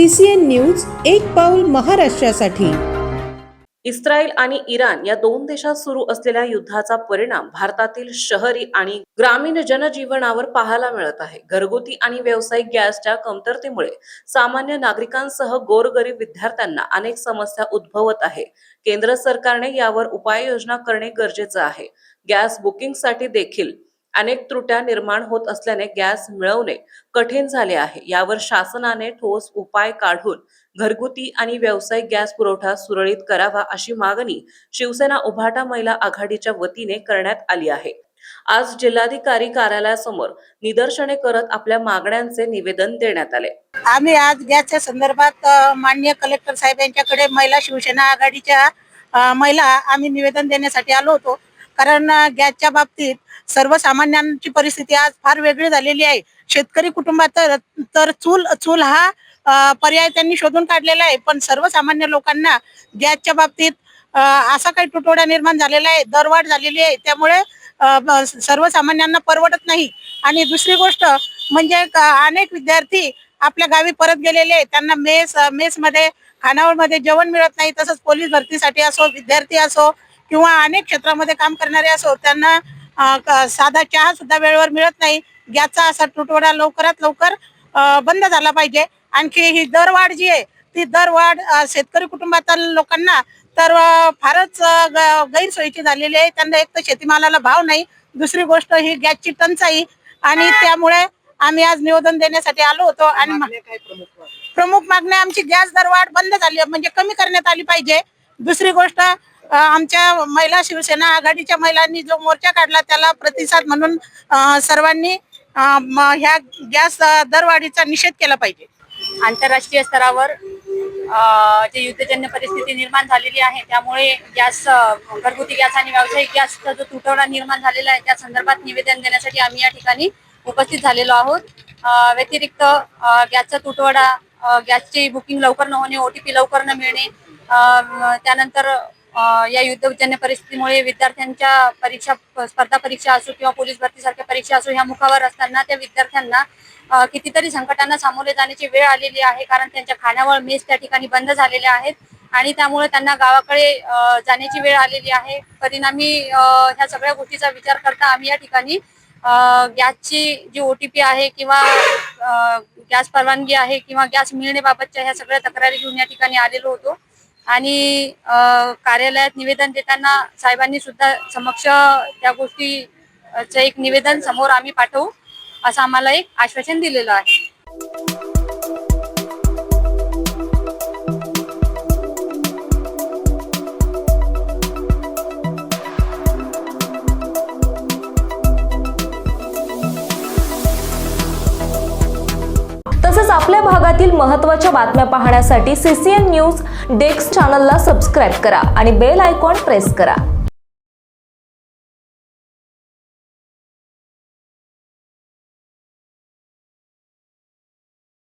CCN news एक पाऊल महाराष्ट्रासाठी। इस्रायल आणि इराण या दोन देशात सुरू असलेल्या युद्धाचा परिणाम भारतातील शहरी आणि ग्रामीण जनजीवनावर पाहायला मिळत आहे। घरगुती आणि व्यावसायिक गॅसच्या कमतरतेमुळे सामान्य नागरिकांसह गोरगरीब विद्यार्थ्यांना अनेक समस्या उद्भवत आहे। केंद्र सरकारने यावर उपाययोजना करणे गरजेचे आहे। गॅस बुकिंगसाठी देखील अनेक त्रुट्या निर्माण होत असल्याने गॅस मिळवणे कठीण झाले आहे। यावर शासनाने ठोस उपाय काढून घरगुती आणि व्यावसायिक गॅस पुरवठा सुरळीत करावा अशी मागणी शिवसेना उभाटा महिला आघाडीच्या वतीने करण्यात आली आहे। आज जिल्हाधिकारी कार्यालयासमोर निदर्शने करत आपल्या मागण्यांचे निवेदन देण्यात आले। आम्ही आज गॅसच्या संदर्भात माननीय कलेक्टर साहेब यांच्याकडे महिला शिवसेना आघाडीच्या महिला आम्ही निवेदन देण्यासाठी आलो होतो। कारण गॅसच्या बाबतीत सर्वसामान्यांची परिस्थिती आज फार वेगळी झालेली आहे। शेतकरी कुटुंबात तर चूल हा पर्याय त्यांनी शोधून काढलेला आहे, पण सर्वसामान्य लोकांना गॅसच्या बाबतीत असा काही तुटवडा निर्माण झालेला आहे, दरवाढ झालेली आहे, त्यामुळे सर्वसामान्यांना परवडत नाही। आणि दुसरी गोष्ट म्हणजे अनेक विद्यार्थी आपल्या गावी परत गेलेले आहेत, त्यांना मेसमध्ये खानावळमध्ये जेवण मिळत नाही। तसंच पोलीस भरतीसाठी असो, विद्यार्थी असो किंवा अनेक क्षेत्रामध्ये काम करणारे असो, त्यांना साधा चहा सुद्धा वेळेवर मिळत नाही। गॅसचा असा तुटवडा लवकरात लवकर बंद झाला पाहिजे। आणखी ही दरवाढ जी आहे ती दरवाढ शेतकरी कुटुंबातील लोकांना तर फारच गैरसोयीची झालेली आहे। त्यांना एक तर शेतीमालाला भाव नाही, दुसरी गोष्ट ही गॅसची टंचाई, आणि त्यामुळे आम्ही आज निवेदन देण्यासाठी आलो होतो। आणि प्रमुख मागण्या आमची गॅस दरवाढ बंद झाली म्हणजे कमी करण्यात आली पाहिजे। दुसरी गोष्ट आमच्या महिला शिवसेना आघाडीच्या महिलांनी जो मोर्चा काढला त्याला प्रतिसाद म्हणून सर्वांनी ह्या गॅस दरवाढीचा निषेध केला पाहिजे। आंतरराष्ट्रीय स्तरावर जे युद्धजन्य परिस्थिती निर्माण झालेली आहे, त्यामुळे गॅस घरगुती गॅस आणि व्यावसायिक गॅसचा जो तुटवडा निर्माण झालेला आहे त्या संदर्भात निवेदन देण्यासाठी आम्ही या ठिकाणी उपस्थित झालेलो आहोत। व्यतिरिक्त गॅसचा तुटवडा, गॅसची बुकिंग लवकर न होणे, OTP लवकर न मिळणे, त्यानंतर या युद्धजन्य परिस्थितीमुळे विद्यार्थ्यांच्या परीक्षा, स्पर्धा परीक्षा असो किंवा पोलीस भरतीसारख्या परीक्षा असो ह्या मुखावर असताना त्या विद्यार्थ्यांना कितीतरी संकटांना सामोरे जाण्याची वेळ आलेली आहे। कारण त्यांच्या खानावळ, मेस त्या ठिकाणी बंद झालेल्या आहेत आणि त्यामुळे त्यांना गावाकडे जाण्याची वेळ आलेली आहे। परिणामी ह्या सगळ्या गोष्टीचा विचार करता आम्ही या ठिकाणी गॅसची जी OTP आहे किंवा गॅस परवानगी आहे किंवा गॅस मिळण्याबाबतच्या ह्या सगळ्या तक्रारी घेऊन या ठिकाणी आलेलो होतो। आणि कार्यालयात निवेदन देताना साहेबांनी सुद्धा समक्ष त्या गोष्टीचं एक निवेदन समोर आम्ही पाठवू असं आम्हाला एक आश्वासन दिलेलं आहे। तसेच आपल्या भागातील महत्त्वाच्या बातम्या पाहण्यासाठी CCN न्यूज डेस्क चॅनलला सबस्क्राइब करा आणि बेल आयकॉन प्रेस करा।